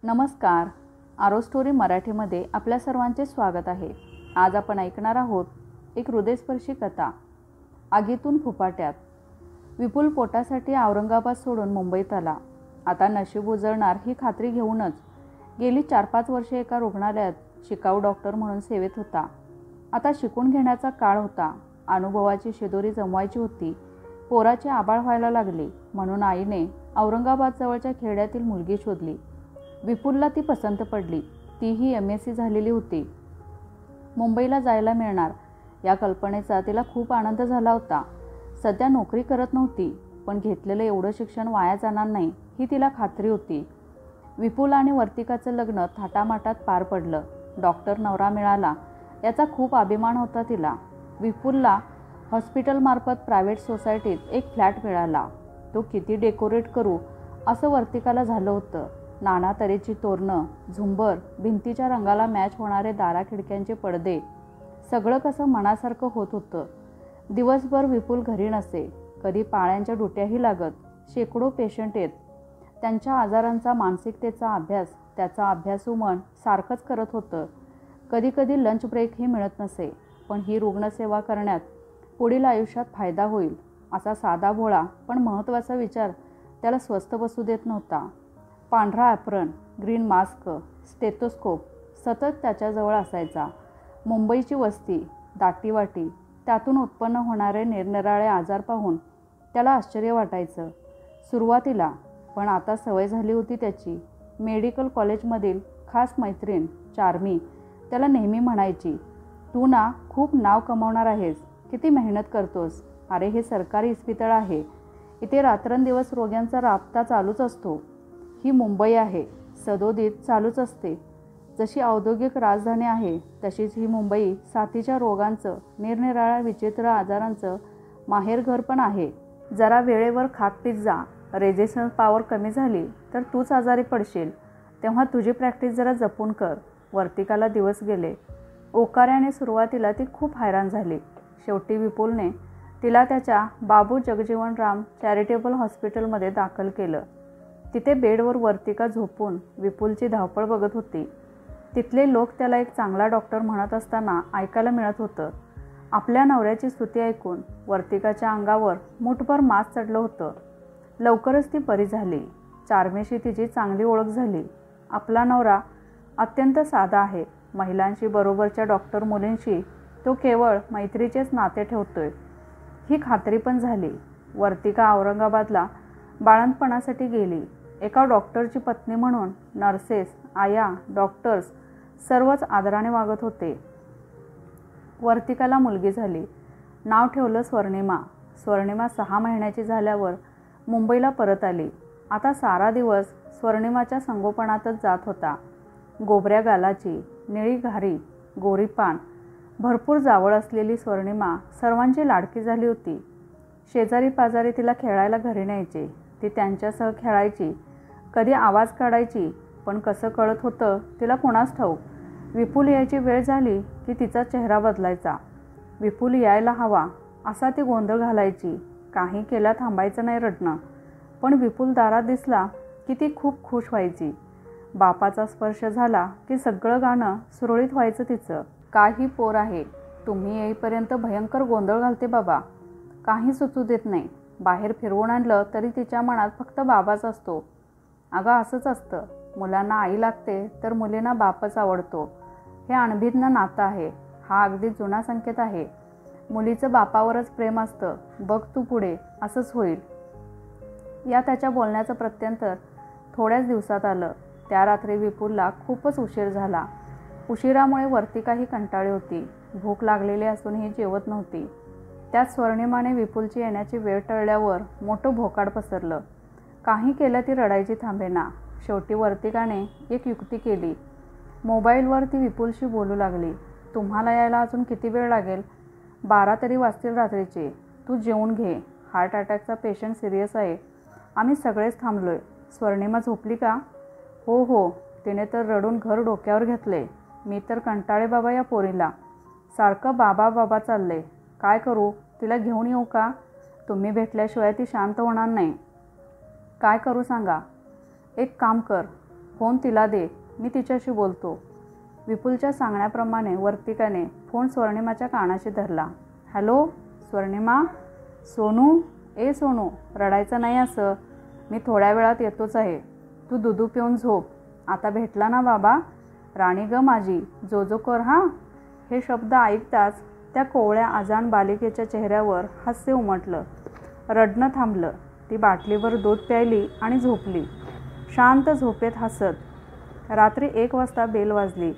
नमस्कार. आरो स्टोरी मराठीमध्ये आपल्या सर्वांचे स्वागत आहे. आज आपण ऐकणार आहोत एक हृदयस्पर्शी कथा, आगीतून फुफाट्यात. विपुल पोटासाठी औरंगाबाद सोडून मुंबईत आला. आता नशीब उजळणार ही खात्री घेऊनच गेली 4-5 वर्षे एका रुग्णालयात शिकाऊ डॉक्टर म्हणून सेवेत होता. आता शिकून घेण्याचा काळ होता. अनुभवाची शिदोरी जमवायची होती. पोराची आबाळ व्हायला लागली म्हणून आईने औरंगाबाद जवळच्या खेड्यातील मुलगी शोधली. विपुलला ती पसंत पडली. तीही MSc झालेली होती. मुंबईला जायला मिळणार या कल्पनेचा तिला खूप आनंद झाला होता. सध्या नोकरी करत नव्हती, पण घेतलेलं एवढं शिक्षण वाया जाणार नाही ही तिला खात्री होती. विपुल आणि वर्तिकाचं लग्न थाटामाटात पार पडलं. डॉक्टर नवरा मिळाला याचा खूप अभिमान होता तिला. विपुलला हॉस्पिटलमार्फत प्रायव्हेट सोसायटीत एक फ्लॅट मिळाला. तो किती डेकोरेट करू असं वर्तिकाला झालं होतं. नाना तऱ्हेची तोरणं, झुंबर, भिंतीच्या रंगाला मॅच होणारे दारा खिडक्यांचे पडदे, सगळं कसं मनासारखं होत होतं. दिवसभर विपुल घरी नसे. कधी पाळ्यांच्या डुट्याही लागत. शेकडो पेशंट येत. त्यांच्या आजारांचा, मानसिकतेचा अभ्यास त्याचा अभ्यासू मन सारखंच करत होतं. कधी कधी लंच ब्रेकही मिळत नसे. पण ही रुग्णसेवा करण्यात पुढील आयुष्यात फायदा होईल असा साधा भोळा पण महत्त्वाचा विचार त्याला स्वस्थ बसू देत नव्हता. पांढरा ॲप्रन, ग्रीन मास्क, स्टेथोस्कोप सतत त्याच्याजवळ असायचा. मुंबईची वस्ती, दाटीवाटी, त्यातून उत्पन्न होणारे निरनिराळे आजार पाहून त्याला आश्चर्य वाटायचं सुरुवातीला. पण आता सवय झाली होती त्याची. मेडिकल कॉलेजमधील खास मैत्रीण चार्मी त्याला नेहमी म्हणायची, तू ना खूप नाव कमावणार आहेस. किती मेहनत करतोस. अरे हे सरकारी इस्पितळ आहे. इथे रात्रंदिवस रोग्यांचा राबता चालूच असतो. ही मुंबई आहे, सदोदित चालूच असते. जशी औद्योगिक राजधानी आहे तशीच ही मुंबई साथीच्या रोगांचं, निरनिराळ्या विचित्र आजारांचं माहेरघर पण आहे. जरा वेळेवर खात पिझ्झा, रेजिस्टन्स पॉवर कमी झाली तर तूच आजारी पडशील. तेव्हा तुझी प्रॅक्टिस जरा जपून कर. वर्तिकाला दिवस गेले. ओकाऱ्याने सुरुवातीला ती खूप हैराण झाली. शेवटी विपुलने तिला त्याच्या बाबू जगजीवनराम चॅरिटेबल हॉस्पिटलमध्ये दाखल केलं. तिथे बेडवर वर्तिका झोपून विपुलची धावपळ बघत होती. तिथले लोक त्याला एक चांगला डॉक्टर म्हणत असताना ऐकायला मिळत होतं. आपल्या नवऱ्याची स्तुती ऐकून वर्तिकाच्या अंगावर मुठभर मास चढलं होतं. लवकरच ती बरी झाली. चार्मीशी तिची चांगली ओळख झाली. आपला नवरा अत्यंत साधा आहे. महिलांशी, बरोबरच्या डॉक्टर मुलींशी तो केवळ मैत्रीचेच नाते ठेवतोय ही खात्री पण झाली. वर्तिका औरंगाबादला बाळंतपणासाठी गेली. एका डॉक्टरची पत्नी म्हणून नर्सेस, आया, डॉक्टर्स सर्वच आदराने वागत होते. वर्तिकाला मुलगी झाली. नाव ठेवलं स्वर्णिमा. स्वर्णिमा 6 महिन्याची झाल्यावर मुंबईला परत आली. आता सारा दिवस स्वर्णिमाच्या संगोपनातच जात होता. गोबऱ्या गालाची, निळी घारी, गोरीपान, भरपूर जावळ असलेली स्वर्णिमा सर्वांची लाडकी झाली होती. शेजारी पाजारी तिला खेळायला घरी न्यायचे. ती त्यांच्यासह खेळायची. कधी आवाज काढायची. पण कसं कळत होतं तिला कुणास ठाऊक. विपुल यायची वेळ झाली की तिचा चेहरा बदलायचा. विपुल यायला हवा असा ती गोंधळ घालायची. काही केल्या थांबायचं नाही रडणं. पण विपुल दारात दिसला की ती खूप खुश व्हायची. बापाचा स्पर्श झाला की सगळं गाणं सुरळीत व्हायचं तिचं. काही पोर आहे, तुम्ही येईपर्यंत भयंकर गोंधळ घालते बाबा. काही सुचू देत नाही. बाहेर फिरवून आणलं तरी तिच्या मनात फक्त बाबाच असतो. अगं असंच असतं. मुलांना आई लागते तर मुलींना बापच आवडतो. हे अनभिज्ञ नातं आहे. हा अगदी जुना संकेत आहे. मुलीचं बापावरच प्रेम असतं. बघ तू पुढे असंच होईल. या त्याच्या बोलण्याचं प्रत्युत्तर थोड्याच दिवसात आलं. त्या रात्री विपुलला खूपच उशीर झाला. उशिरामुळे वर्तिकाही कंटाळली होती. भूक लागलेली असूनही जेवत नव्हती. त्यात स्वर्णिमाने विपुलची येण्याची वेळ टळल्यावर मोठं भोकाड पसरलं. काही केलं ती रडायची थांबेना. शेवटी वर्तिकाने एक युक्ती केली. मोबाईलवर ती विपुलशी बोलू लागली. तुम्हाला यायला अजून किती वेळ लागेल? 12 तरी वाजतील रात्रीचे. तू जेवून घे. हार्ट अटॅकचा पेशंट सिरियस आहे. आम्ही सगळेच थांबलोय. स्वर्णिमा झोपली का? हो हो, तिने तर रडून घर डोक्यावर घेतले. मी तर कंटाळे बाबा या पोरीला. सारखं बाबा बाबा चाललंय. काय करू? तिला घेऊन येऊ का? तुम्ही भेटल्याशिवाय ती शांत होणार नाही. काय करू सांगा? एक काम कर, फोन तिला दे, मी तिच्याशी बोलतो. विपुलच्या सांगण्याप्रमाणे वर्तिकाने फोन स्वर्णिमाच्या कानाशी धरला. हॅलो स्वर्णिमा. सोनू. ए सोनू, रडायचं नाही असं. मी थोड्या वेळात येतोच आहे. तू दूध पिऊन झोप. आता भेटला ना बाबा. राणी ग माझी, जो कर हां. हे शब्द ऐकताच त्या कोवळ्या अजाण बालिकेच्या चेहऱ्यावर हास्य उमटलं. रडणं थांबलं. ती बाटलीवर दूध प्यायली आणि झोपली, शांत झोपेत हसत. रात्री 1 वाजता बेल वाजली.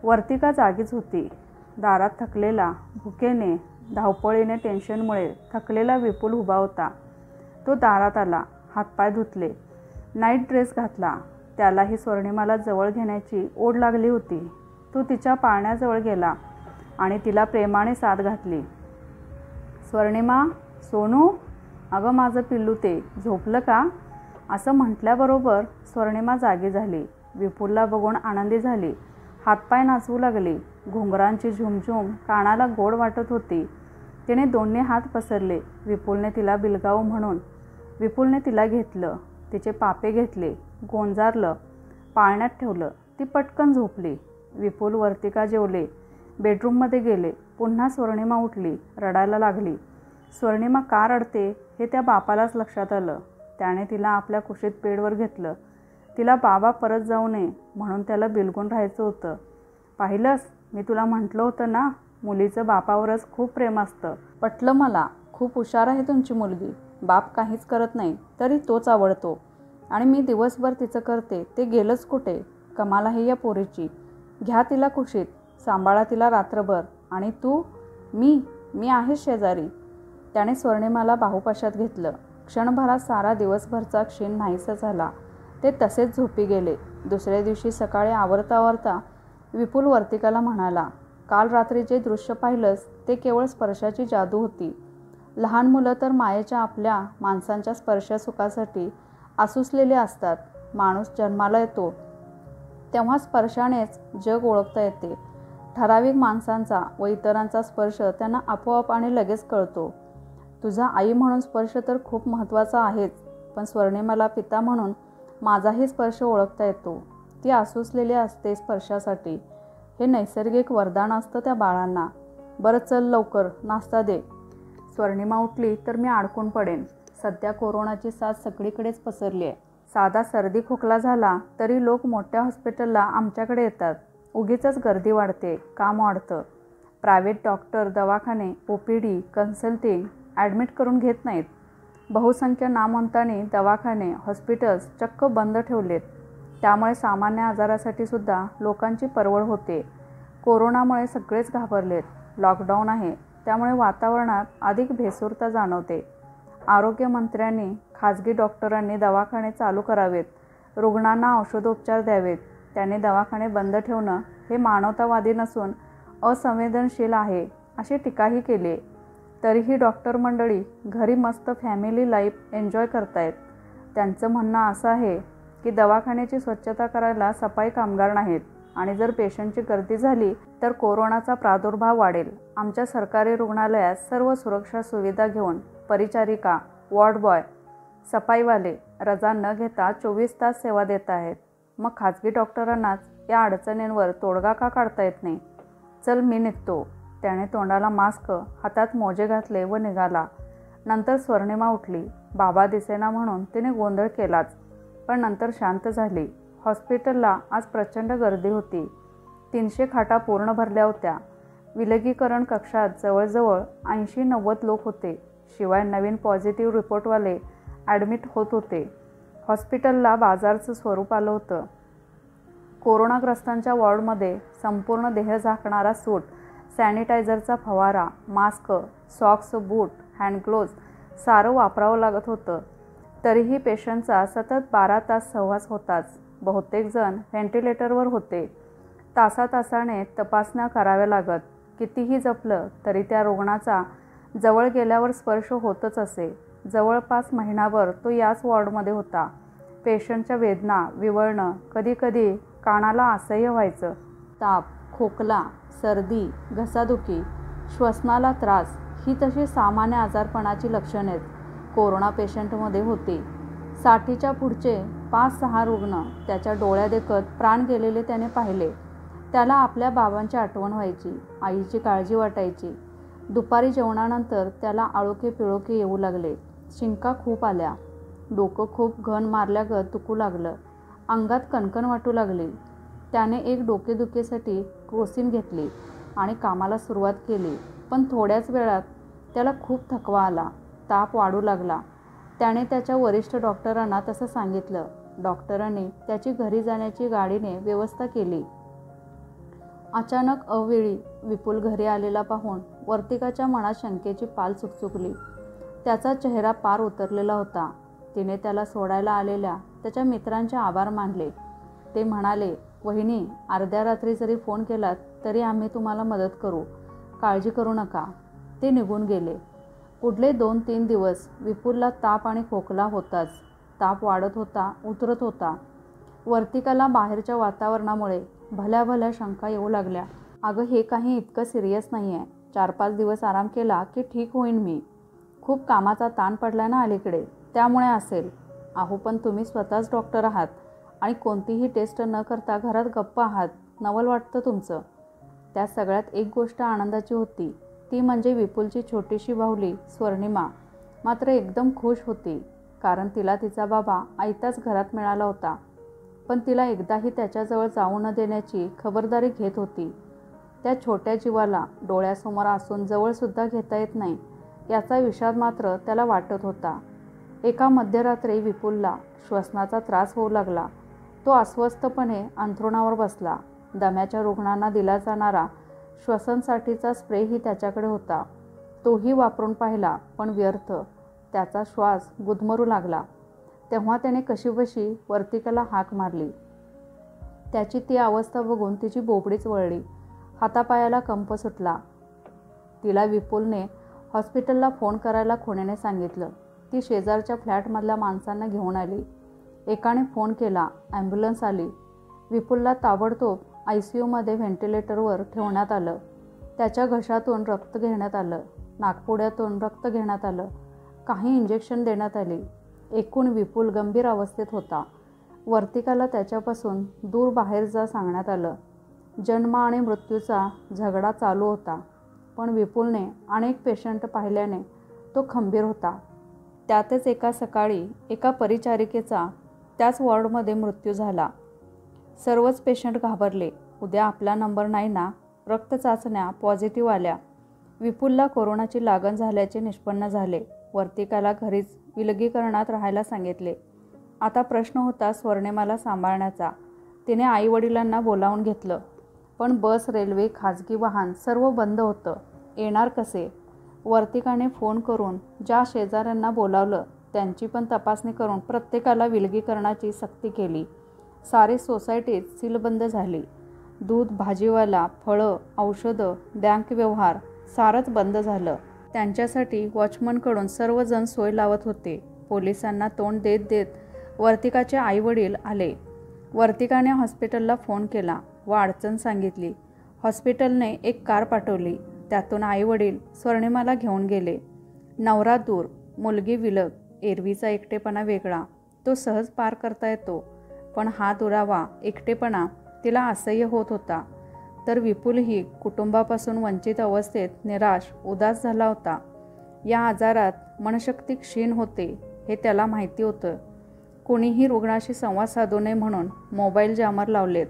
वर्तिका जागीच होती. दारात थकलेला, भुकेने, धावपळीने, टेन्शनमुळे थकलेला विपुल उभा होता. तो दारात आला. हातपाय धुतले, नाईट ड्रेस घातला. त्यालाही स्वर्णिमाला जवळ घेण्याची ओढ लागली होती. तो तिच्या पाळण्याजवळ गेला आणि तिला प्रेमाने साद घातली. स्वर्णिमा. सोनू. अगं माझं पिल्लू ते झोपलं का? असं म्हटल्याबरोबर स्वर्णिमा जागी झाली. विपुलला बघून आनंदी झाली. हातपाय नाचवू लागली. घुंगरांची झुमझुम कानाला गोड वाटत होती. तिने दोन्ही हात पसरले. विपुलने तिला बिलगावू म्हणून. विपुलने तिला घेतलं, तिचे पापे घेतले, गोंजारलं, पाळण्यात ठेवलं. ती पटकन झोपली. विपुल, वर्तिका जेवले, बेडरूममध्ये गेले. पुन्हा स्वर्णिमा उठली, रडायला लागली. स्वर्णिमा का रडते हे त्या बापालाच लक्षात आलं. त्याने तिला आपल्या कुशीत बेडवर घेतलं. तिला बाबा परत जाऊ नये म्हणून त्याला बिलगून राहायचं होतं. पाहिलंस, मी तुला म्हटलं होतं ना, मुलीचं बापावरच खूप प्रेम असतं. पटलं मला. खूप हुशार आहे तुमची मुलगी. बाप काहीच करत नाही तरी तोच आवडतो. आणि मी दिवसभर तिचं करते ते गेलंच कुठे? कमाल आहे या पोरीची. घ्या तिला कुशीत, सांभाळा तिला रात्रभर. आणि तू? मी आहे शेजारी. त्याने स्वर्णिमाला बाहुपाशात घेतलं. क्षणभरात सारा दिवसभरचा क्षीण नाहीसा झाला. ते तसेच झोपी गेले. दुसऱ्या दिवशी सकाळी आवरता विपुल वर्तिकाला म्हणाला, काल रात्री जे दृश्य पाहिलंस ते केवळ स्पर्शाची जादू होती. लहान मुलं तर मायेच्या आपल्या माणसांच्या स्पर्शसुखासाठी आसुसलेले असतात. माणूस जन्माला येतो तेव्हा स्पर्शानेच जग ओळखता येते. ठराविक माणसांचा व इतरांचा स्पर्श त्यांना आपोआप आणि लगेच कळतो. तुझा आई म्हणून स्पर्श तर खूप महत्त्वाचा आहेच, पण स्वर्णिमाला पिता म्हणून माझाही स्पर्श ओळखता येतो. ती आसुसलेली असते स्पर्शासाठी. हे नैसर्गिक वरदान असतं त्या बाळांना. बरं चल लवकर, नाश्ता दे. स्वर्णिमा उठली तर मी अडकून पडेन. सध्या कोरोनाची साथ सगळीकडेच पसरली आहे. साधा सर्दी खोकला झाला तरी लोक मोठ्या हॉस्पिटलला आमच्याकडे येतात. उगीचच गर्दी वाढते, काम वाढतं. प्रायव्हेट डॉक्टर, दवाखाने, OPD, कन्सल्टिंग ॲडमिट करून घेत नाहीत. बहुसंख्य नामवंतांनी दवाखाने, हॉस्पिटल्स चक्क बंद ठेवलेत. त्यामुळे सामान्य आजारासाठी सुद्धा लोकांची परवड होते. कोरोनामुळे सगळेच घाबरलेत. लॉकडाऊन आहे त्यामुळे वातावरणात अधिक भेसूरता जाणवते. आरोग्यमंत्र्यांनी, खाजगी डॉक्टरांनी दवाखाने चालू करावेत, रुग्णांना औषधोपचार द्यावेत. त्यांनी दवाखाने बंद ठेवणं हे मानवतावादी नसून असंवेदनशील आहे अशी टीकाही केली. तरीही डॉक्टर मंडळी घरी मस्त फॅमिली लाईफ एन्जॉय करतायत. त्यांचं म्हणणं असं आहे की दवाखान्याची स्वच्छता करायला सफाई कामगार नाहीत आणि जर पेशंटची गर्दी झाली तर कोरोनाचा प्रादुर्भाव वाढेल. आमच्या सरकारी रुग्णालयात सर्व सुरक्षा सुविधा घेऊन परिचारिका, वॉर्ड बॉय, सफाईवाले रजा न घेता 24 तास सेवा देत आहेत. मग खाजगी डॉक्टरांनाच या अडचणींवर तोडगा का काढता येत नाही? चल मी निघतो. त्याने तोंडाला मास्क, हातात मोजे घातले व निघाला. नंतर स्वर्णिमा उठली. बाबा दिसेना म्हणून तिने गोंधळ केलाच, पण नंतर शांत झाली. हॉस्पिटलला आज प्रचंड गर्दी होती. 300 खाटा पूर्ण भरल्या होत्या. विलगीकरण कक्षात जवळजवळ 80-90 लोक होते. शिवाय नवीन पॉझिटिव्ह रिपोर्टवाले ॲडमिट होत होते. हॉस्पिटलला बाजारचं स्वरूप आलं होतं. कोरोनाग्रस्तांच्या वॉर्डमध्ये संपूर्ण देह झाकणारा सूट, सॅनिटायझरचा फवारा, मास्क, सॉक्स, बूट, हँडग्लोव्ज सारं वापरावं लागत होतं. तरीही पेशंटचा सतत 12 तास सहवास होताच. बहुतेक जण व्हेंटिलेटरवर होते. तासातासाने तपासण्या कराव्या लागत. कितीही जपलं तरी त्या रुग्णाचा जवळ गेल्यावर स्पर्श होतच असे. जवळपास महिनाभर तो याच वॉर्डमध्ये होता. पेशंटच्या वेदना, विवळणं, कधीकधी कानाला असह्य व्हायचं. ताप, खोकला, सर्दी, घसादुखी, श्वसनाला त्रास ही तशी सामान्य आजारपणाची लक्षणेच कोरोना पेशंटमध्ये होती. 60च्या पुढचे 5-6 रुग्ण त्याच्या डोळ्यादेखत प्राण गेलेले त्याने पाहिले. त्याला आपल्या बाबांची आठवण व्हायची, आईची काळजी वाटायची. दुपारी जेवणानंतर त्याला आळोखे पिळोखे येऊ लागले. शिंका खूप आल्या. डोकं खूप घन मारल्यागत दुखू लागलं. अंगात कणकण वाटू लागली. त्याने एक डोकेदुखीसाठी क्रोसिन घेतली आणि कामाला सुरुवात केली. पण थोड्याच वेळात त्याला खूप थकवा आला. ताप वाढू लागला. त्याने त्याच्या वरिष्ठ डॉक्टरांना तसं सांगितलं. डॉक्टरांनी त्याची घरी जाण्याची गाडीने व्यवस्था केली. अचानक अवेळी विपुल घरी आलेला पाहून वर्तिकाच्या मनात शंकेची पाल चुकचुकली. त्याचा चेहरा पार उतरलेला होता. तिने त्याला सोडायला आलेल्या त्याच्या मित्रांचे आभार मानले. ते म्हणाले, वहिनी, अर्ध्या रात्री जरी फोन केलात तरी आम्ही तुम्हाला मदत करू, काळजी करू नका. ते निघून गेले. पुढले 2-3 दिवस विपुलला ताप आणि खोकला होताच. ताप वाढत होता, उतरत होता. वर्तिकाला बाहेरच्या वातावरणामुळे भल्या भल्या शंका येऊ लागल्या. अगं, हे काही इतकं सिरियस नाही आहे. 4-5 दिवस आराम केला की ठीक होईन मी. खूप कामाचा ताण पडला ना अलीकडे, त्यामुळे असेल. अहो, पण तुम्ही स्वतःच डॉक्टर आहात आणि कोणतीही टेस्ट न करता घरात गप्प आहात. नवल वाटतं तुमचं. त्या सगळ्यात एक गोष्ट आनंदाची होती. ती म्हणजे विपुलची छोटीशी बाहुली स्वर्णिमा मात्र एकदम खुश होती. कारण तिला तिचा बाबा आयताच घरात मिळाला होता. पण तिला एकदाही त्याच्याजवळ जाऊ न देण्याची खबरदारी घेत होती. त्या छोट्या जीवाला डोळ्यासमोर असून जवळसुद्धा घेता येत नाही याचा विषाद मात्र त्याला वाटत होता. एका मध्यरात्री विपुलला श्वसनाचा त्रास होऊ लागला. तो अस्वस्थपणे अंथरुणावर बसला. दम्याच्या रुग्णांना दिला जाणारा श्वसनसाठीचा स्प्रेही त्याच्याकडे होता. तोही वापरून पाहिला, पण व्यर्थ. त्याचा श्वास गुदमरू लागला. तेव्हा त्याने कशीबशी वर्तिकाला हाक मारली. त्याची ती अवस्था बघून तिची बोबडीच वळली. हातापायाला कंप सुटला. तिला विपुलने हॉस्पिटलला फोन करायला खुणेने सांगितलं. ती शेजारच्या फ्लॅटमधल्या माणसांना घेऊन आली. एकाने फोन केला. ॲम्ब्युलन्स आली. विपुलला ताबडतोब ICUमध्ये व्हेंटिलेटरवर ठेवण्यात आलं. त्याच्या घशातून रक्त घेण्यात आलं. नाकपुड्यातून रक्त घेण्यात आलं. काही इंजेक्शन देण्यात आली. एकूण विपुल गंभीर अवस्थेत होता. वर्तिकाला त्याच्यापासून दूर बाहेर जा सांगण्यात आलं. जन्म आणि मृत्यूचा झगडा चालू होता. पण विपुलने अनेक पेशंट पाहिल्याने तो खंबीर होता. त्यातच एका सकाळी एका परिचारिकेचा त्याच वॉर्डमध्ये मृत्यू झाला. सर्वच पेशंट घाबरले. उद्या आपला नंबर नाही ना. रक्त चाचण्या पॉझिटिव्ह आल्या. विपुलला कोरोनाची लागण झाल्याचे निष्पन्न झाले. वर्तिकाला घरीच विलगीकरणात राहायला सांगितले. आता प्रश्न होता स्वर्णिमाला सांभाळण्याचा. तिने आईवडिलांना बोलावून घेतलं. पण बस, रेल्वे, खाजगी वाहन सर्व बंद होतं. येणार कसे? वर्तिकाने फोन करून ज्या शेजाऱ्यांना बोलावलं त्यांची पण तपासणी करून प्रत्येकाला विलगीकरणाची सक्ती केली. सारी सोसायटीत सीलबंद झाली. दूध, भाजीवाला, फळं, औषधं, बँक व्यवहार सारंच बंद झालं. त्यांच्यासाठी वॉचमनकडून सर्वजण सोय लावत होते. पोलिसांना तोंड देत देत वर्तिकाचे आईवडील आले. वर्तिकाने हॉस्पिटलला फोन केला व अडचण सांगितली. हॉस्पिटलने एक कार पाठवली. त्यातून आईवडील स्वर्णिमाला घेऊन गेले. नवरा दूर, मुलगी विलग. एरवीचा एकटेपणा वेगळा, तो सहज पार करता येतो. पण हा दुरावा एकटेपणा तिला असह्य होत होता. तर विपुलही कुटुंबापासून वंचित अवस्थेत निराश, उदास झाला होता. या आजारात मनशक्ती क्षीण होते हे त्याला माहिती होतं. कोणीही रुग्णाशी संवाद साधू नये म्हणून मोबाईल जॅमर लावलेत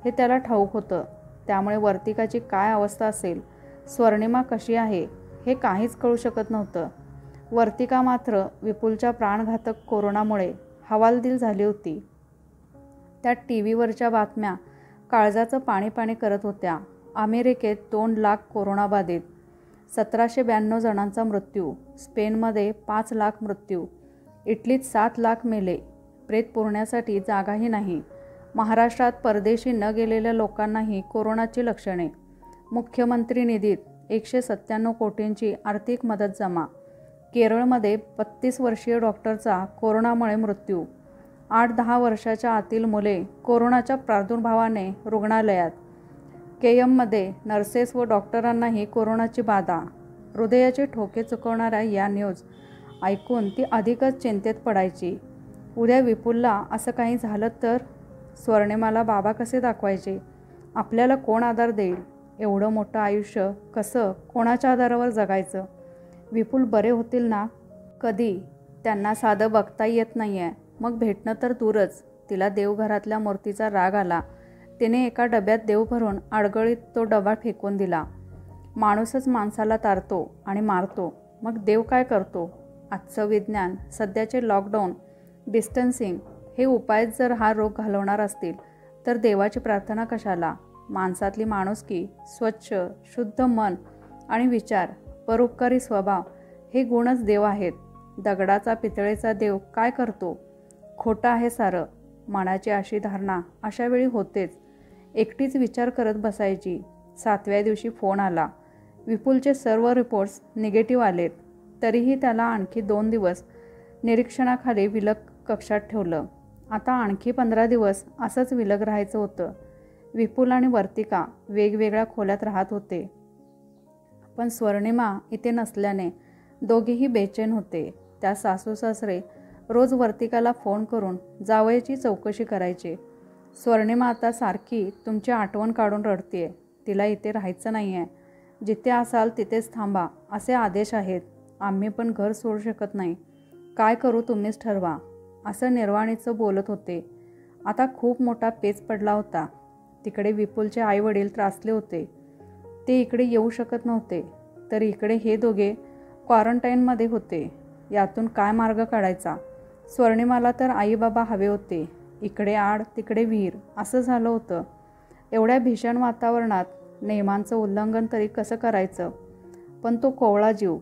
हे त्याला ठाऊक होतं. त्यामुळे वर्तिकाची काय अवस्था असेल, स्वर्णिमा कशी आहे हे काहीच कळू शकत नव्हतं. वर्तिका मात्र विपुलच्या प्राणघातक कोरोनामुळे हवालदिल झाली होती. त्या TV वरच्या बातम्या काळजाचं पाणी करत होत्या. अमेरिकेत 2 लाख कोरोनाबाधित, 1792 जणांचा मृत्यू, स्पेनमध्ये 5 लाख मृत्यू, इटलीत 7 लाख मेले. प्रेत पुरण्यासाठी जागाही नाही. महाराष्ट्रात परदेशी न गेलेल्या लोकांनाही कोरोनाची लक्षणे. मुख्यमंत्री निधीत 197 कोटींची आर्थिक मदत जमा. केरळमध्ये 32 वर्षीय डॉक्टरचा कोरोनामुळे मृत्यू. 8-10 वर्षाच्या आतील मुले कोरोनाच्या प्रादुर्भावाने रुग्णालयात. केएममध्ये नर्सेस व डॉक्टरांनाही कोरोनाची बाधा. हृदयाचे ठोके चुकवणाऱ्या या न्यूज ऐकून ती अधिकच चिंतेत पडायची. उद्या विपुलला असं काही झालं तर स्वर्णिमाला बाबा कसे दाखवायचे? आपल्याला कोण आधार देईल? एवढं मोठं आयुष्य कसं कोणाच्या आधारावर जगायचं? विपुल बरे होतील ना? कधी? त्यांना साधं बघता येत नाही आहे, मग भेटणं तर दूरच. तिला देवघरातल्या मूर्तीचा राग आला. तिने एका डब्यात देव भरून आडगळीत तो डबा फेकून दिला. माणूसच माणसाला तारतो आणि मारतो, मग देव काय करतो? आजचं विज्ञान, सध्याचे लॉकडाऊन, डिस्टन्सिंग हे उपाय जर हा रोग घालवणार असतील तर देवाची प्रार्थना कशाला? माणसातली माणुसकी, स्वच्छ शुद्ध मन आणि विचार, परोपकारी स्वभाव हे गुणच देव आहेत. दगडाचा पितळेचा देव काय करतो? खोटं आहे सारं. मनाची अशी धारणा अशा वेळी होतेच. एकटीच विचार करत बसायची. 7व्या दिवशी फोन आला. विपुलचे सर्व रिपोर्ट्स निगेटिव्ह आलेत. तरीही त्याला आणखी 2 दिवस निरीक्षणाखाली विलग कक्षात ठेवलं. आता आणखी 15 दिवस असंच विलग राहायचं होतं. विपुल आणि वर्तिका वेगवेगळ्या खोल्यात राहत होते, पण स्वर्णिमा इथे नसल्याने दोघेही बेचैन होते. त्या सासू सासरे रोज वर्तिकाला फोन करून जावयाची चौकशी करायचे. स्वर्णिमा आता सारखी तुमची आठवण काढून रडतेय. तिला इथे राहायचं नाही आहे. जिथे असाल तिथेच थांबा असे आदेश आहेत. आम्ही पण घर सोडू शकत नाही. काय करू तुम्हीच ठरवा, असं निर्वाणीचं बोलत होते. आता खूप मोठा पेच पडला होता. तिकडे विपुलचे आईवडील त्रासले होते. ते इकडे येऊ शकत नव्हते, तर इकडे हे दोघे क्वारंटाईनमध्ये होते. यातून काय मार्ग काढायचा? स्वर्णिमाला तर आई बाबा हवे होते. इकडे आड तिकडे विहीर असं झालं होतं. एवढ्या भीषण वातावरणात नियमांचं उल्लंघन तरी कसं करायचं? पण तो कोवळा जीव,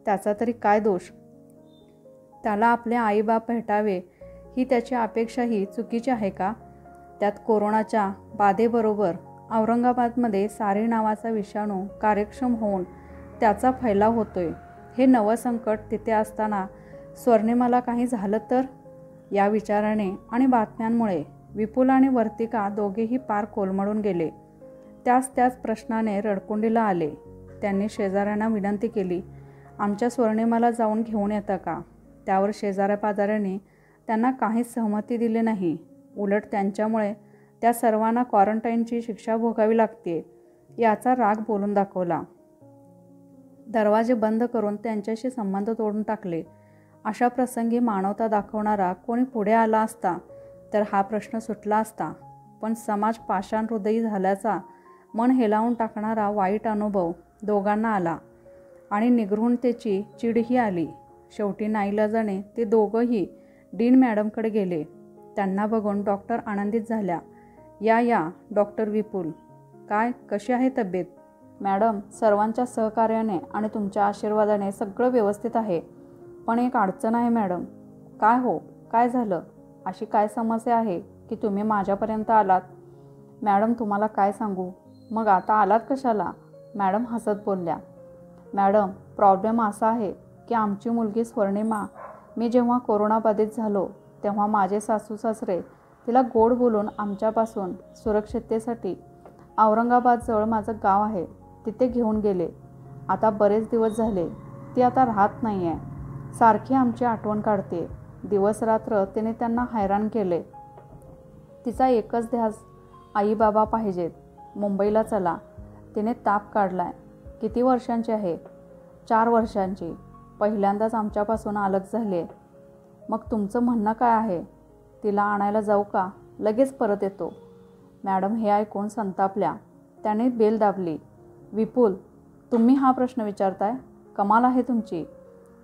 त्याचा तरी काय दोष? त्याला आपले आईबाप भेटावे ही त्याची अपेक्षाही चुकीची आहे का? त्यात कोरोनाच्या बाधेबरोबर औरंगाबादमध्ये सारी नावाचा विषाणू कार्यक्षम होऊन त्याचा फैलाव होतोय. हे नवं संकट तिथे असताना स्वर्णिमाला काही झालं तर? या विचाराने आणि बातम्यांमुळे विपुल आणि वर्तिका दोघेही पार कोलमडून गेले. त्याच प्रश्नाने रडकुंडीला आले. त्यांनी शेजाऱ्यांना विनंती केली, आमच्या स्वर्णिमाला जाऊन घेऊन येतं का? त्यावर शेजाऱ्या पाजाऱ्यांनी त्यांना काहीच सहमती दिली नाही. उलट त्यांच्यामुळे त्या सर्वांना क्वारंटाईनची शिक्षा भोगावी लागते याचा राग बोलून दाखवला. दरवाजे बंद करून त्यांच्याशी संबंध तोडून टाकले. अशा प्रसंगी मानवता दाखवणारा कोणी पुढे आला असता तर हा प्रश्न सुटला असता. पण समाज पाषाण हृदयी झाल्याचा मन हेलावून टाकणारा वाईट अनुभव दोघांना आला आणि निगृहीतेची चिडही आली. शेवटी नाईलाजाने ते दोघंही डीन मॅडमकडे गेले. त्यांना बघून डॉक्टर आनंदित झाल्या. या डॉक्टर विपुल, काय कशी आहे तब्येत? मॅडम, सर्वांच्या सहकार्याने आणि तुमच्या आशीर्वादाने सगळं व्यवस्थित आहे. पण एक अडचण आहे मॅडम. काय हो, काय झालं? अशी काय समस्या आहे की तुम्ही माझ्यापर्यंत आलात? मॅडम, तुम्हाला काय सांगू? मग आता आलात कशाला? मॅडम हसत बोलल्या. मॅडम, प्रॉब्लेम असा आहे की आमची मुलगी स्वर्णिमा, मी जेव्हा कोरोनाबाधित झालो तेव्हा माझे सासू सासरे तिला गोड बोलून आमच्यापासून सुरक्षिततेसाठी औरंगाबादजवळ माझं गाव आहे तिथे घेऊन गेले. आता बरेच दिवस झाले ती आता राहत नाही आहे. सारखी आमची आठवण काढते. दिवस रात्र तिने त्यांना हैराण केले. तिचा एकच ध्यास आई बाबा पाहिजेत. मुंबईला चला. तिने ताप काढलाय. किती वर्षांची आहे? 4 वर्षांची. पहिल्यांदाच आमच्यापासून अलग झाली. मग तुमचं म्हणणं काय आहे? तिला आणायला जाऊ का? लगेच परत येतो. मॅडम हे ऐकून संतापल्या. त्याने बेल दाबली. विपुल, तुम्ही हा प्रश्न विचारताय? कमाल आहे तुमची.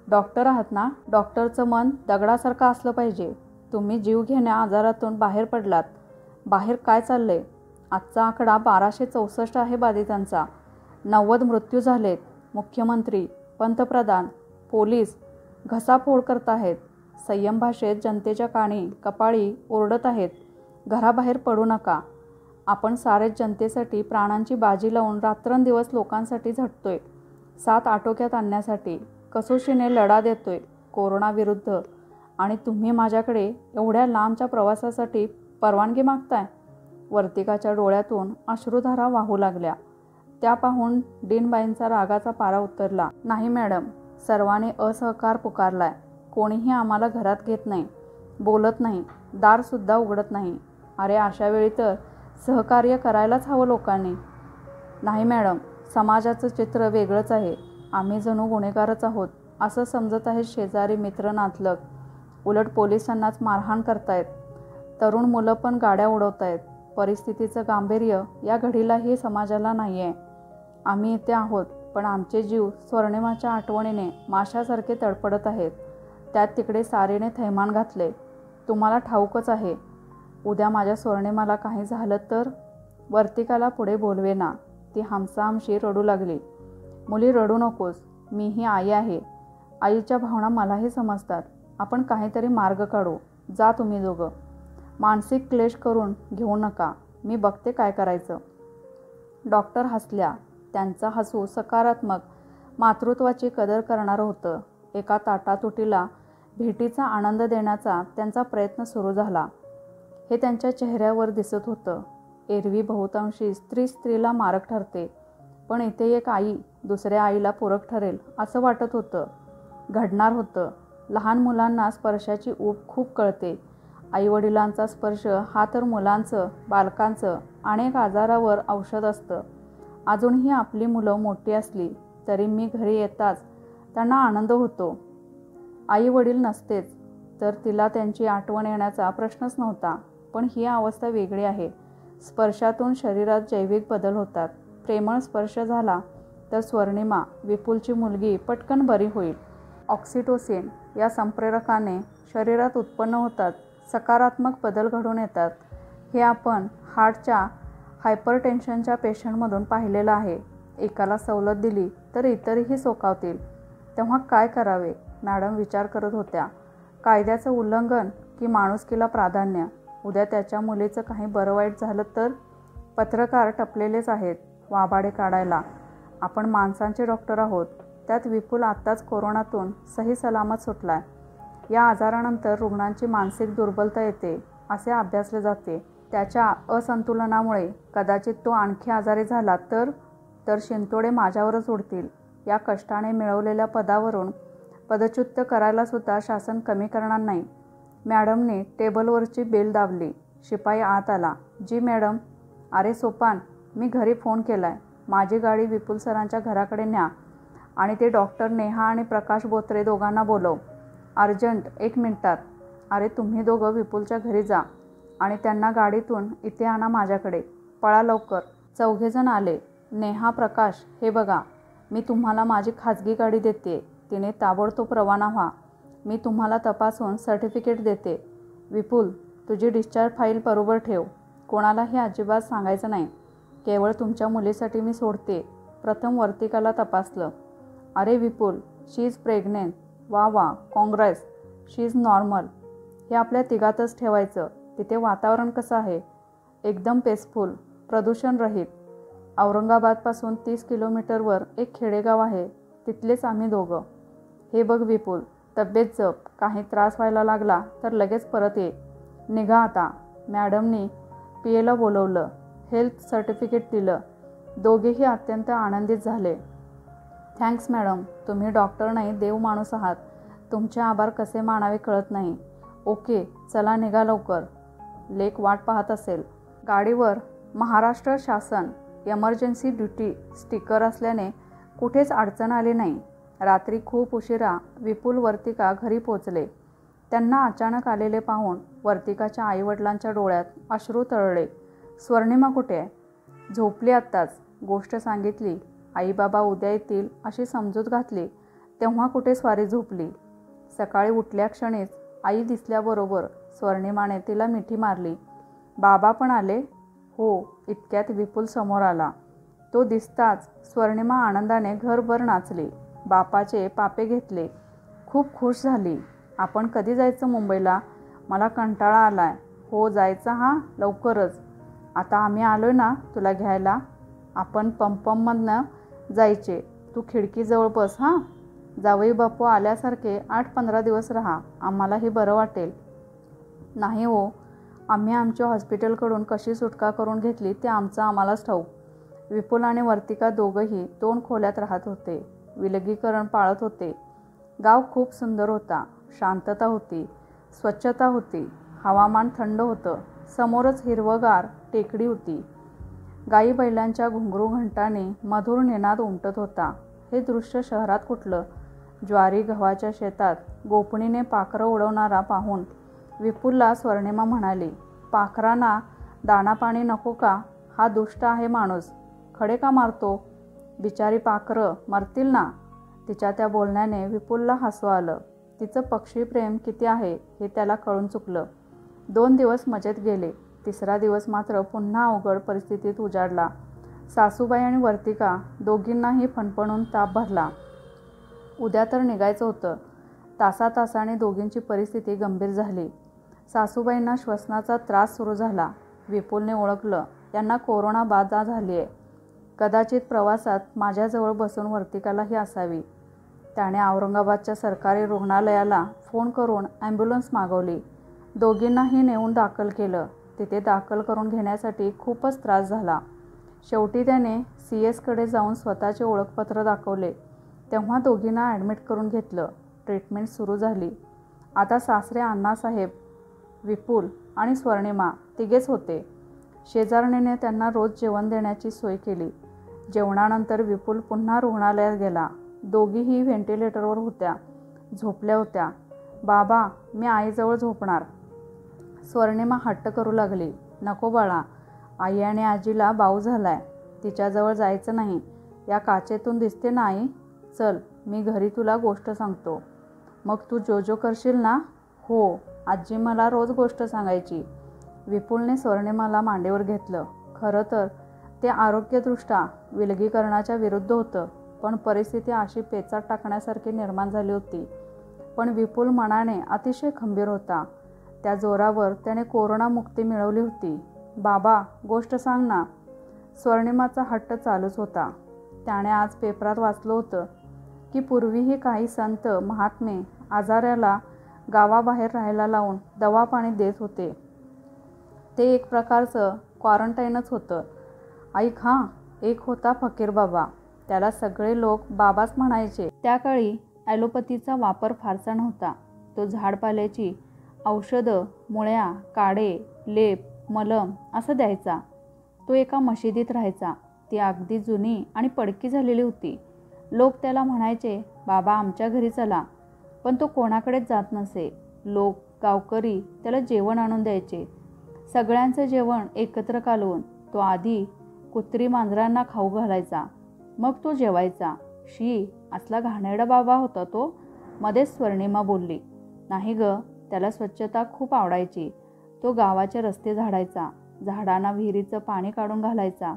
डॉक्टर आहात ना? डॉक्टरचं मन दगडासारखं असलं पाहिजे. तुम्ही जीवघेण्या आजारातून बाहेर पडलात. बाहेर काय चाललंय? आजचा आकडा 1264 आहे बाधितांचा. 90 मृत्यू झालेत. मुख्यमंत्री, पंतप्रधान, पोलीस घसाफोड करत आहेत. संयम भाषेत जनतेच्या कानी कपाळी ओरडत आहेत, घराबाहेर पडू नका. आपण सारेच जनतेसाठी प्राणांची बाजी लावून रात्रंदिवस लोकांसाठी झटतोय. 7 आटोक्यात आणण्यासाठी कसोशीने लढा देतोय कोरोनाविरुद्ध. आणि तुम्ही माझ्याकडे एवढ्या लांबच्या प्रवासासाठी परवानगी मागताय? वर्तिकाच्या डोळ्यातून अश्रुधारा वाहू लागल्या. त्या पाहून डीनबाईंचा रागाचा पारा उतरला. नाही मॅडम, सर्वांनी असहकार पुकारलाय. कोणीही आम्हाला घरात घेत नाही. बोलत नाही, दारसुद्धा उघडत नाही. अरे अशा वेळी तर सहकार्य करायलाच हवं लोकांनी. नाही मॅडम, समाजाचं चित्र वेगळंच आहे. आम्ही जणू गुन्हेगारच आहोत असं समजत आहेत शेजारी, मित्र, नातलग. उलट पोलिसांनाच मारहाण करतायत. तरुण मुलं पण गाड्या उडवतायत. परिस्थितीचं गांभीर्य या घडीलाही समाजाला नाही आहे. आम्ही इथे आहोत, पण आमचे जीव स्वर्णिमाच्या आठवणीने माशासारखे तडफडत आहेत. त्यात तिकडे सारीने थैमान घातले. तुम्हाला ठाऊकच आहे, उद्या माझ्या स्वर्णिमाला काही झालं तर. वर्तिकाला पुढे बोलवेना. ती हमसाहमशी रडू लागली. मुली रडू नकोस, मीही आई आहे. आईच्या भावना मलाही समजतात. आपण काहीतरी मार्ग काढू. जा तुम्ही दोघं. मानसिक क्लेश करून घेऊ नका. मी बघते काय करायचं. डॉक्टर हसल्या. त्यांचं हसू सकारात्मक, मातृत्वाची कदर करणारं होतं. एका ताटातुटीला भेटीचा आनंद देण्याचा त्यांचा प्रयत्न सुरू झाला. हे त्यांच्या चेहऱ्यावर दिसत होतं. एरवी बहुतांशी स्त्री स्त्रीला मारक ठरते, पण इथे एक आई दुसऱ्या आईला पूरक ठरेल असं वाटत होतं. घडणार होतं. लहान मुलांना स्पर्शाची ऊब खूप कळते. आईवडिलांचा स्पर्श हा तर मुलांचं, बालकांचं अनेक आजारावर औषध असतं. अजूनही आपली मुलं मोठी असली तरी मी घरी येताच त्यांना आनंद होतो. आई वडील नसतेच तर तिला त्यांची आठवण येण्याचा प्रश्नच नव्हता. पण ही अवस्था वेगळी आहे. स्पर्शातून शरीरात जैविक बदल होतात. प्रेमळ स्पर्श झाला तर स्वर्णिमा, विपुलची मुलगी, पटकन बरी होईल. ऑक्सिटोसिन या संप्रेरकाने शरीरात उत्पन्न होतात. सकारात्मक बदल घडून येतात. हे आपण हार्टच्या हायपरटेन्शनच्या पेशंटमधून पाहिलेलं आहे. एकाला सवलत दिली तर इतरही सोकावतील. तेव्हा काय करावे? मॅडम विचार करत होत्या. कायद्याचं उल्लंघन की माणुसकीला प्राधान्य? उद्या त्याच्या मुलीचं काही बरं वाईट झालं तर? पत्रकार टपलेलेच आहेत वाभाडे काढायला. आपण माणसांचे डॉक्टर आहोत. त्यात विपुल आत्ताच कोरोनातून सही सलामत सुटलाय. या आजारानंतर रुग्णांची मानसिक दुर्बलता येते असे अभ्यासले जाते. त्याच्या असंतुलनामुळे कदाचित तो आणखी आजारी झाला तर शिंतोडे माझ्यावरच उडतील. या कष्टाने मिळवलेल्या पदावरून पदच्युत करायलासुद्धा शासन कमी करणार नाही. मॅडमने टेबलवरची बेल दाबली. शिपाई आत आला. जी मॅडम. अरे सोपान, मी घरी फोन केलाय. माझी गाडी विपुल सरांच्या घराकडे न्या आणि ते डॉक्टर नेहा आणि प्रकाश बोत्रे दोघांना बोलव. अर्जंट, 1 मिनिटात. अरे तुम्ही दोघं विपुलच्या घरी जा आणि त्यांना गाडीतून इथे आणा माझ्याकडे. पळा लवकर. चौघेजण आले. नेहा, प्रकाश, हे बघा, मी तुम्हाला माझी खाजगी गाडी देते. तिने ताबडतोब रवाना व्हा. मी तुम्हाला तपासून सर्टिफिकेट देते. विपुल, तुझी डिस्चार्ज फाईल बरोबर ठेव. कोणालाही अजिबात सांगायचं नाही. केवळ तुमच्या मुलीसाठी मी सोडते. प्रथम वर्तिकाला तपासलं. अरे विपुल, शी इज प्रेग्नेंट. वा वा, काँग्रेस. शी इज नॉर्मल. हे आपल्या तिघातच ठेवायचं. तिथे वातावरण कसं आहे? एकदम पेसफुल, प्रदूषण रहित. औरंगाबादपासून 30 किलोमीटरवर एक खेडेगाव आहे. तिथलेच आम्ही दोघं. हे बघ विपुल, तब्येत जप. काही त्रास व्हायला लागला तर लगेच परत ये. निघा आता. मॅडमनी PAला बोलवलं. हेल्थ सर्टिफिकेट दिलं. दोघेही अत्यंत आनंदित झाले. थँक्स मॅडम, तुम्ही डॉक्टर नाही, देव माणूस आहात. तुमचे आभार कसे मानावे कळत नाही. ओके, चला निघा लवकर. लेक वाट पाहत असेल. गाडीवर महाराष्ट्र शासन एमर्जन्सी ड्युटी स्टिकर असल्याने कुठेच अडचण आली नाही. रात्री खूप उशिरा विपुल, वर्तिका घरी पोचले. त्यांना अचानक आलेले पाहून वर्तिकाच्या आईवडिलांच्या डोळ्यात अश्रू तरळले. स्वर्णिमा कुठे आहे? झोपली आत्ताच. गोष्ट सांगितली. आई बाबा उद्या येतील अशी समजूत घातली तेव्हा कुठे स्वारी झोपली. सकाळी उठल्या क्षणीच आई दिसल्याबरोबर स्वर्णिमाने तिला मिठी मारली. बाबा पण आले? हो. इतक्यात विपुल समोर आला. तो दिसताच स्वर्णिमा आनंदाने घरभर नाचली. बापाचे पापे घेतले. खूप खुश झाली. आपण कधी जायचं मुंबईला? मला कंटाळा आलाय. हो जायचं. हां, लवकरच. आता आम्ही आलोय ना तुला घ्यायला. आपण पमपममधनं जायचे. तू खिडकीजवळ बस. हां, जावई बापू आल्यासारखे 8-15 दिवस राहा. आम्हालाही बरं वाटेल. नाही हो, आम्ही आमच्या हॉस्पिटलकडून कशी सुटका करून घेतली ते आमचं आम्हालाच ठाऊक. विपुल आणि वर्तिका दोघंही 2 खोल्यात राहत होते. विलगीकरण पाळत होते. गाव खूप सुंदर होता. शांतता होती. स्वच्छता होती, हवामान थंड होतं, समोरच हिरवगार टेकडी होती. गाई बैलांच्या घुंगरू घंटाने मधुर निनाद उमटत होता. हे दृश्य शहरात कुठलं? ज्वारी गव्हाच्या शेतात गोपणीने पाखरं उडवणारा पाहून विपुलला स्वर्णिमा म्हणाली, पाखरांना दाणापाणी नको का? हा दुष्ट आहे माणूस, खडे का मारतो? बिचारी पाखरं मरतील ना. तिच्या त्या बोलण्याने विपुलला हसू आलं. तिचं पक्षीप्रेम किती आहे हे त्याला कळून चुकलं. 2 दिवस मजेत गेले. तिसरा दिवस मात्र पुन्हा अवघड परिस्थितीत उजाडला. सासूबाई आणि वर्तिका दोघींनाही फणफणून ताप भरला. उद्या तर निघायचं होतं. तासातासाने दोघींची परिस्थिती गंभीर झाली. सासूबाईंना श्वसनाचा त्रास सुरू झाला. विपुलने ओळखलं, यांना कोरोना बाधा झाली आहे. कदाचित प्रवासात माझ्याजवळ बसून वर्तिकालाही असावी. त्याने औरंगाबादच्या सरकारी रुग्णालयाला फोन करून ॲम्ब्युलन्स मागवली. दोघींनाही नेऊन दाखल केलं. तिथे दाखल करून घेण्यासाठी खूपच त्रास झाला. शेवटी त्याने CS कडे जाऊन स्वतःचे ओळखपत्र दाखवले. तेव्हा दोघींना ॲडमिट करून घेतलं. ट्रीटमेंट सुरू झाली. आता सासरे अण्णासाहेब, विपुल आणि स्वर्णिमा तिघेच होते. शेजारणीने त्यांना रोज जेवण देण्याची सोय केली. जेवणानंतर विपुल पुन्हा रुग्णालयात गेला. दोघीही व्हेंटिलेटरवर होत्या, झोपल्या होत्या. बाबा, मी आईजवळ झोपणार. स्वर्णिमा हट्ट करू लागली. नको बाळा, आई आणि आजीला बाऊ झालाय, तिच्याजवळ जायचं नाही. या काचेतून दिसते ना आई. चल, मी घरी तुला गोष्ट सांगतो. मग तू जो करशील ना? हो, आजी मला रोज गोष्ट सांगायची. विपुलने स्वर्णिमाला मांडीवर घेतलं. खरं तर ते आरोग्यदृष्ट्या विलगीकरणाच्या विरुद्ध होतं, पण परिस्थिती अशी पेचात टाकण्यासारखी निर्माण झाली होती. पण विपुल मनाने अतिशय खंबीर होता. त्या जोरावर त्याने कोरोनामुक्ती मिळवली होती. बाबा, गोष्ट सांग ना. स्वर्णिमाचा हट्ट चालूच होता. त्याने आज पेपरात वाचलं होतं की पूर्वीही काही संत महात्मे आजाऱ्याला गावाबाहेर राहायला लावून दवापाणी देत होते. ते एक प्रकारचं क्वारंटाईनच होतं. ऐक हां, एक होता फकीर बाबा. त्याला सगळे लोक बाबाच म्हणायचे. त्या काळी ॲलोपॅथीचा वापर फारसा नव्हता. तो झाडपाल्याची औषधं, मुळ्या, काढे, लेप, मलम असं द्यायचा. तो एका मशिदीत राहायचा. ती अगदी जुनी आणि पडकी झालेली होती. लोक त्याला म्हणायचे, बाबा आमच्या घरी चला. पण तो कोणाकडेच जात नसे. लोक, गावकरी त्याला जेवण आणून द्यायचे. सगळ्यांचं जेवण एकत्र कालवून तो आधी कुत्री मांजरांना खाऊ घालायचा. मग तो जेवायचा. शी, असला घाणेरडा बाबा होता तो. मध्येच स्वर्णिमा बोलली, नाही ग, त्याला स्वच्छता खूप आवडायची. तो गावाचे रस्ते झाडायचा, झाडांना विहिरीचं पाणी काढून घालायचा,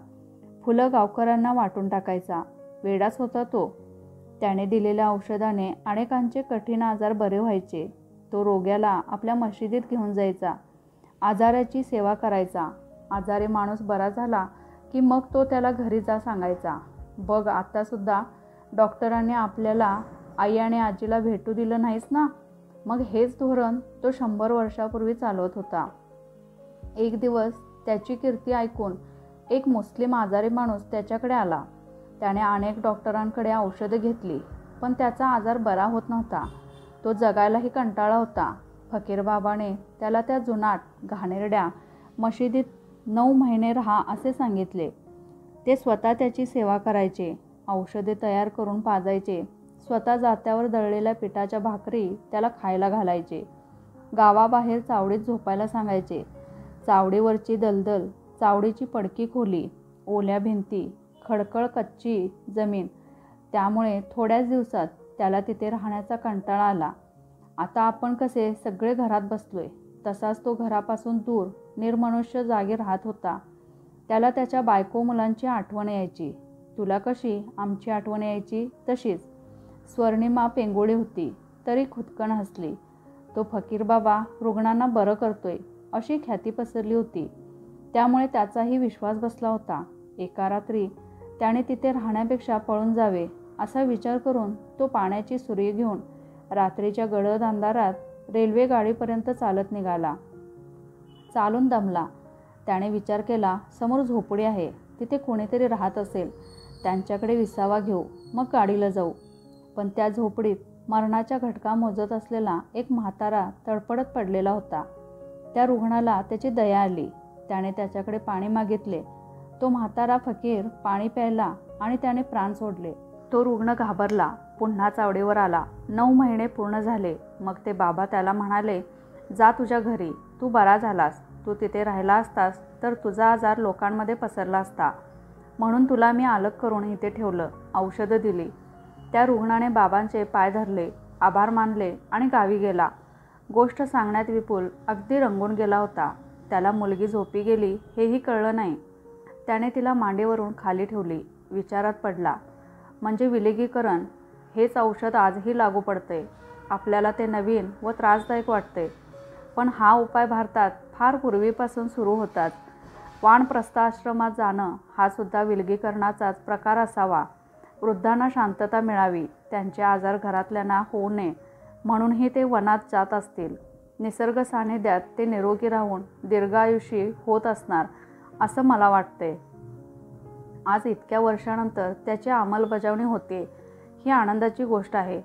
फुलं गावकऱ्यांना वाटून टाकायचा. वेडाच होता तो. त्याने दिलेल्या औषधाने अनेकांचे कठीण आजार बरे व्हायचे. तो रोग्याला आपल्या मशिदीत घेऊन जायचा, आजाराची सेवा करायचा. आजारी माणूस बरा झाला की मग तो त्याला घरी जा सांगायचा. बघ, आत्तासुद्धा डॉक्टरांनी आपल्याला आई आणि आजीला भेटू दिलं नाहीस ना. मग हेच धोरण तो 100 वर्षापूर्वी चालवत होता. एक दिवस त्याची कीर्ती ऐकून एक मुस्लिम आजारी माणूस त्याच्याकडे आला. त्याने अनेक डॉक्टरांकडे औषधं घेतली, पण त्याचा आजार बरा होत नव्हता. तो जगायलाही कंटाळा होता. फकीरबाबाने त्याला त्या जुनाट घाणेरड्या मशिदीत 9 महिने राहा असे सांगितले. ते स्वतः त्याची सेवा करायचे, औषधे तयार करून पाजायचे, स्वतः जात्यावर दळलेल्या पिठाच्या भाकरी त्याला खायला घालायचे. गावाबाहेर चावडीत झोपायला सांगायचे. चावडीवरची दलदल, चावडीची पडकी खोली, ओल्या भिंती, खडखड कच्ची जमीन, त्यामुळे थोड्याच दिवसात त्याला तिथे राहण्याचा कंटाळा आला. आता आपण कसे सगळे घरात बसलोय, तसाच तो घरापासून दूर निर्मनुष्य जागी राहत होता. त्याला त्याच्या बायको मुलांची आठवण यायची. तुला कशी आमची आठवण यायची तशीच. स्वर्णिमा पेंगोळी होती, तरी खुदकन हसली. तो फकीर बाबा रुग्णांना बरं करतोय अशी ख्याती पसरली होती. त्यामुळे त्याचाही विश्वास बसला होता. एका रात्री त्याने तिथे राहण्यापेक्षा पळून जावे असा विचार करून तो पाण्याची सुरी घेऊन रात्रीच्या गडद अंधारात रेल्वे गाडीपर्यंत चालत निघाला. चालून दमला. त्याने विचार केला, समोर झोपडी आहे, तिथे कोणीतरी राहत असेल, त्यांच्याकडे विसावा घेऊ, मग गाडीला जाऊ. पण त्या झोपडीत मरणाच्या घटका मोजत असलेला एक म्हातारा तडफडत पडलेला होता. त्या रुग्णाला त्याची दया आली. त्याने त्याच्याकडे पाणी मागितले. तो म्हातारा फकीर पाणी प्यायला आणि त्याने प्राण सोडले. तो रुग्ण घाबरला, पुन्हा चावडीवर आला. 9 महिने पूर्ण झाले. मग ते बाबा त्याला म्हणाले, जा तुझ्या घरी, तू बरा झालास. तू तिथे राहिला असतास तर तुझा आजार लोकांमध्ये पसरला असता, म्हणून तुला मी अलग करून इथे ठेवलं, औषधं दिली. त्या रुग्णाने बाबांचे पाय धरले, आभार मानले आणि गावी गेला. गोष्ट सांगण्यात विपुल अगदी रंगून गेला होता. त्याला मुलगी झोपी गेली हेही कळलं नाही. त्याने तिला मांडीवरून खाली ठेवली. विचारात पडला, म्हणजे विलगीकरण हेच औषध आजही लागू पडते. आपल्याला ते नवीन व त्रासदायक वाटते, पण हा उपाय भारतात फार पूर्वीपासून सुरू होतात. वानप्रस्थ आश्रमात जाणं हा सुद्धा विलगीकरणाचाच प्रकार असावा. वृद्धांना शांतता मिळावी, त्यांचे आजार घरातल्यांना होऊ नये म्हणूनही ते वनात जात असतील. निसर्ग सानिध्यात ते निरोगी राहून दीर्घायुषी होत असणार असं मला वाटते. आज इतक्या वर्षानंतर त्याची अंमलबजावणी होते, ही आनंदाची गोष्ट आहे.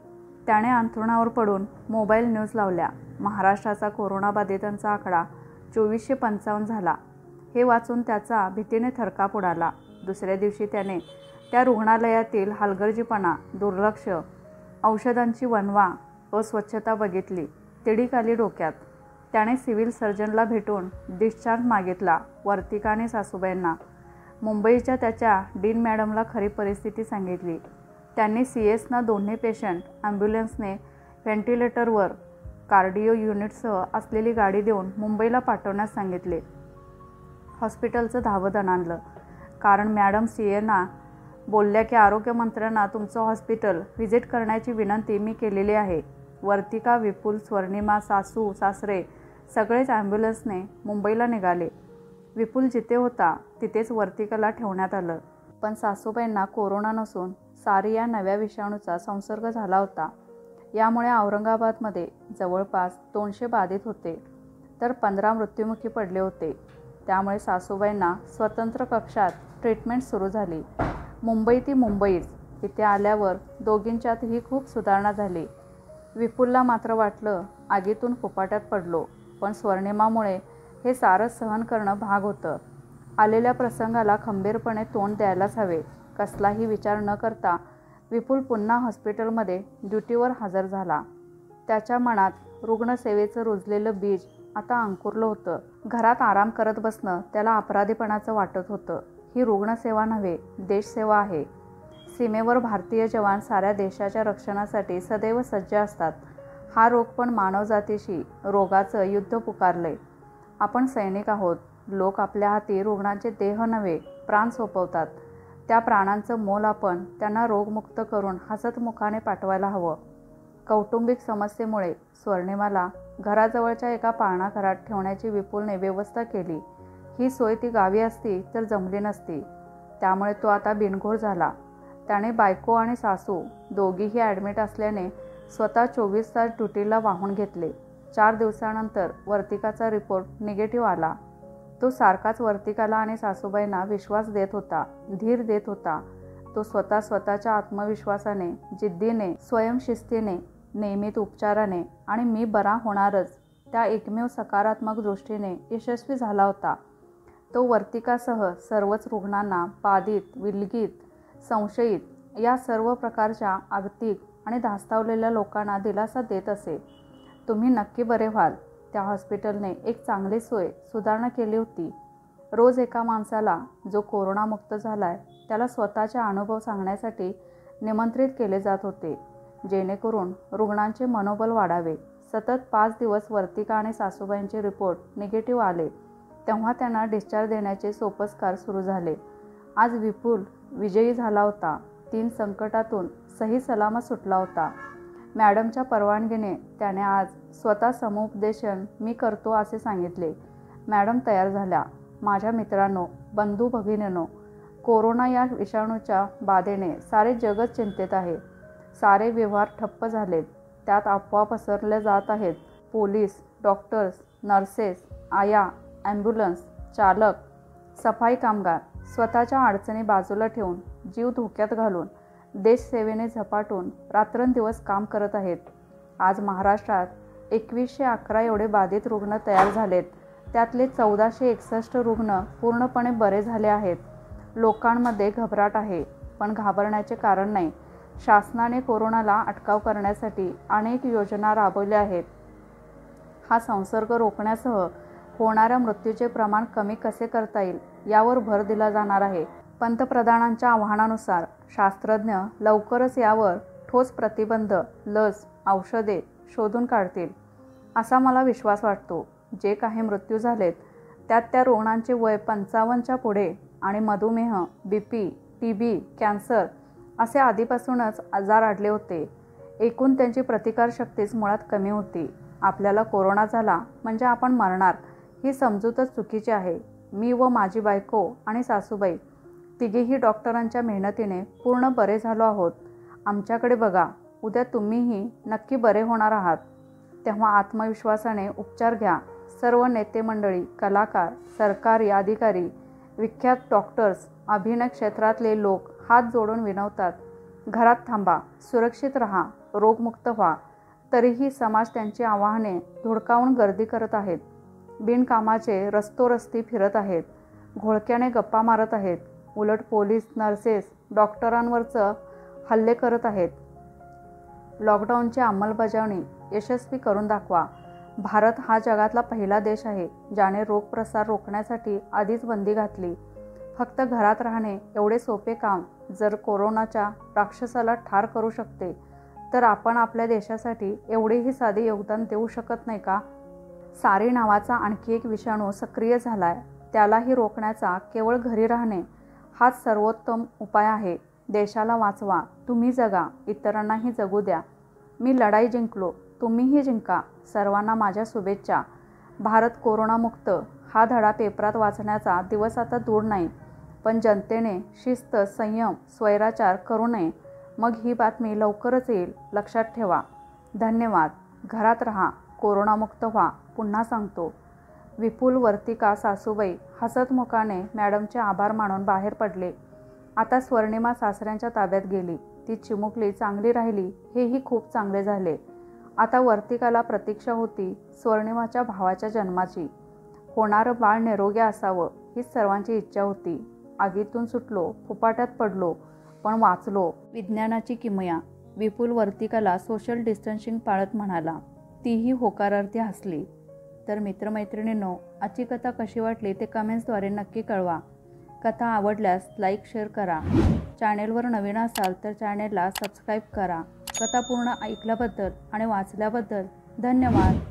त्याने अंथरुणावर पडून मोबाईल न्यूज लावल्या. महाराष्ट्राचा कोरोनाबाधितांचा आकडा 2455 झाला. हे वाचून त्याचा भीतीने थरकाप उडाला. दुसऱ्या दिवशी त्याने त्या रुग्णालयातील हलगर्जीपणा, दुर्लक्ष, औषधांची वणवा, अस्वच्छता बघितली. तिडीक आली डोक्यात. त्याने सिव्हिल सर्जनला भेटून डिस्चार्ज मागितला. वर्तिका आणि सासूबाईंना, मुंबईच्या त्याच्या डीन मॅडमला खरी परिस्थिती सांगितली. त्यांनी CS दोन्ही पेशंट ॲम्ब्युलन्सने व्हेंटिलेटरवर कार्डिओ युनिटसह असलेली गाडी देऊन मुंबईला पाठवण्यास सांगितले. हॉस्पिटलचं धावधन आणलं, कारण मॅडम CAना बोलल्या की आरोग्यमंत्र्यांना तुमचं हॉस्पिटल व्हिजिट करण्याची विनंती मी केलेली आहे. वर्तिका, विपुल, स्वर्णिमा, सासू सासरे सगळेच ॲम्ब्युलन्सने मुंबईला निघाले. विपुल जिथे होता तिथेच वर्तिकाला ठेवण्यात आलं. पण सासूबाईंना कोरोना नसून सारी या नव्या विषाणूचा संसर्ग झाला होता. यामुळे औरंगाबादमध्ये जवळपास 200 बाधित होते, तर 15 मृत्युमुखी पडले होते. त्यामुळे सासूबाईंना स्वतंत्र कक्षात ट्रीटमेंट सुरू झाली. मुंबई ती मुंबईच. इथे आल्यावर दोघींच्यातही खूप सुधारणा झाली. विपुलला मात्र वाटलं आगीतून फुफाट्यात पडलो, पण स्वर्णिमामुळे हे सारं सहन करणं भाग होतं. आलेल्या प्रसंगाला खंबीरपणे तोंड द्यायलाच हवे. कसलाही विचार न करता विपुल पुन्हा हॉस्पिटलमध्ये ड्युटीवर हजर झाला. त्याच्या मनात रुग्णसेवेचं रुजलेलं बीज आता अंकुरलं होतं. घरात आराम करत बसणं त्याला अपराधीपणाचं वाटत होतं. ही रुग्णसेवा नव्हे, देशसेवा आहे. सीमेवर भारतीय जवान साऱ्या देशाच्या रक्षणासाठी सदैव सज्ज असतात. हा रोग पण मानवजातीशी रोगाचं युद्ध पुकारलंय. आपण सैनिक आहोत. लोक आपल्या हाती रुग्णांचे देह नव्हे, प्राण सोपवतात. त्या प्राणांचं मोल आपण त्यांना रोगमुक्त करून हसतमुखाने पाठवायला हवं. कौटुंबिक समस्येमुळे स्वर्णिमाला घराजवळच्या एका पाळणा घरात ठेवण्याची विपुलने व्यवस्था केली. ही सोय ती गावी असती तर जमली नसती. त्यामुळे तो आता बिनघोर झाला. त्याने बायको आणि सासू दोघीही ॲडमिट असल्याने स्वतः 24 तास ड्युटीला वाहून घेतले. 4 दिवसानंतर वर्तिकाचा रिपोर्ट निगेटिव्ह आला. तो सारखाच वर्तिकाला आणि सासूबाईंना विश्वास देत होता, धीर देत होता. तो स्वतःच्या आत्मविश्वासाने, जिद्दीने, स्वयंशिस्तीने, नियमित उपचाराने आणि मी बरा होणारच त्या एकमेव सकारात्मक दृष्टीने यशस्वी झाला होता. तो वर्तिकासह सर्वच रुग्णांना, बाधित, विलगीत, संशयित या सर्व प्रकारच्या आगतिक आणि धास्तावलेल्या लोकांना दिलासा देत असे. तुम्ही नक्की बरे व्हाल. त्या हॉस्पिटलने एक चांगली सोय, सुधारणा केली होती. रोज एका माणसाला जो कोरोनामुक्त झालाय त्याला स्वतःचा अनुभव सांगण्यासाठी निमंत्रित केले जात होते, जेणेकरून रुग्णांचे मनोबल वाढावे. सतत 5 दिवस वर्तिका आणि सासूबाईंचे रिपोर्ट निगेटिव्ह आले, तेव्हा त्यांना डिस्चार्ज देण्याचे सोपस्कार सुरू झाले. आज विपुल विजयी झाला होता. 3 संकटातून सही सलामत सुटला होता. मॅडमच्या परवानगीने त्याने आज स्वतः समुपदेशन मी करतो असे सांगितले. मॅडम तयार झाल्या. माझ्या मित्रांनो, बंधू भगिनींनो, कोरोना या विषाणूच्या बाधेने सारे जगच चिंतेत आहे. सारे व्यवहार ठप्प झालेत. त्यात अफवा पसरल्या जात आहेत. पोलीस, डॉक्टर्स, नर्सेस, आया, ॲम्ब्युलन्स चालक, सफाई कामगार स्वतःच्या अडचणी बाजूला ठेवून, जीव धोक्यात घालून देशसेवेने झपाटून रात्रंदिवस काम करत आहेत. आज महाराष्ट्रात 2111 एवढे बाधित रुग्ण तयार झालेत. त्यातले 1461 रुग्ण पूर्णपणे बरे झाले आहेत. लोकांमध्ये घबराट आहे, पण घाबरण्याचे कारण नाही. शासनाने कोरोनाला अटकाव करण्यासाठी अनेक योजना राबवल्या आहेत. हा संसर्ग रोखण्यासह होणाऱ्या मृत्यूचे प्रमाण कमी कसे करता येईल यावर भर दिला जाणार आहे. पंतप्रधानांच्या आवाहनानुसार शास्त्रज्ञ लवकरच यावर ठोस प्रतिबंध, लस, औषधे शोधून काढतील असा मला विश्वास वाटतो. जे काही मृत्यू झालेत त्यात त्या रुग्णांचे वय 55च्या पुढे आणि मधुमेह, BP, TB, कॅन्सर असे आधीपासूनच आजार अडले होते. एकूण त्यांची प्रतिकारशक्तीच मुळात कमी होती. आपल्याला कोरोना झाला म्हणजे आपण मरणार ही समजूतच चुकीची आहे. मी व माझी बायको आणि सासूबाई तिघेही डॉक्टरांच्या मेहनतीने पूर्ण बरे झालो आहोत. आमच्याकडे बघा. उद्या तुम्हीही नक्की बरे होणार आहात. तेव्हा आत्मविश्वासाने उपचार घ्या. सर्व नेते मंडळी, कलाकार, सरकारी अधिकारी, विख्यात डॉक्टर्स, अभिनय क्षेत्रातले लोक हात जोडून विनवतात. घरात थांबा, सुरक्षित राहा, रोगमुक्त व्हा. तरीही समाज त्यांची आवाहने धुडकावून गर्दी करत आहेत. बिनकामाचे रस्तोरस्ती फिरत आहेत. घोळक्याने गप्पा मारत आहेत. उलट पोलीस, नर्सेस, डॉक्टरांवरचं हल्ले करत आहेत. लॉकडाऊनची अंमलबजावणी यशस्वी करून दाखवा. भारत हा जगातला पहिला देश आहे ज्याने रोगप्रसार रोखण्यासाठी आधीच बंदी घातली. फक्त घरात राहणे एवढे सोपे काम जर कोरोनाच्या राक्षसाला ठार करू शकते, तर आपण आपल्या देशासाठी एवढेही साधे योगदान देऊ शकत नाही का? सारी नावाचा आणखी एक विषाणू सक्रिय झालाय. त्यालाही रोखण्याचा केवळ घरी राहणे हाच सर्वोत्तम उपाय आहे. देशाला वाचवा, तुम्ही जगा, इतरांनाही जगू द्या. मी लढाई जिंकलो, तुम्हीही जिंका. सर्वांना माझ्या शुभेच्छा. भारत कोरोनामुक्त हा धडा पेपरात वाचण्याचा दिवस आता दूर नाही. पण जनतेने शिस्त, संयम, स्वैराचार करू नये. मग ही बातमी लवकरच येईल. लक्षात ठेवा. धन्यवाद. घरात राहा, कोरोनामुक्त व्हा. पुन्हा सांगतो. विपुल, वर्तिका, सासूबाई हसतमुखाने मॅडमचे आभार मानून बाहेर पडले. आता स्वर्णिमा सासऱ्यांच्या ताब्यात गेली. ती चिमुकली चांगली राहिली हेही खूप चांगले झाले. आता वर्तिकाला प्रतीक्षा होती स्वर्णिमाच्या भावाच्या जन्माची. होणारं बाळ निरोगी असावं हीच सर्वांची इच्छा होती. आगीतून सुटलो, फुपाट्यात पडलो, पण वाचलो. विज्ञानाची किमया. विपुल वर्तिकाला सोशल डिस्टन्सिंग पाळत म्हणाला. तीही होकारार्थी हसली. तर मित्रमैत्रिणींनो, आजची कथा कशी वाटली ते कमेंट्सद्वारे नक्की कळवा. कथा आवडल्यास लाईक, शेअर करा. चॅनेलवर नवीन असाल तर चॅनेलला सबस्क्राईब करा. कथा पूर्ण ऐकल्याबद्दल आणि वाचल्याबद्दल धन्यवाद.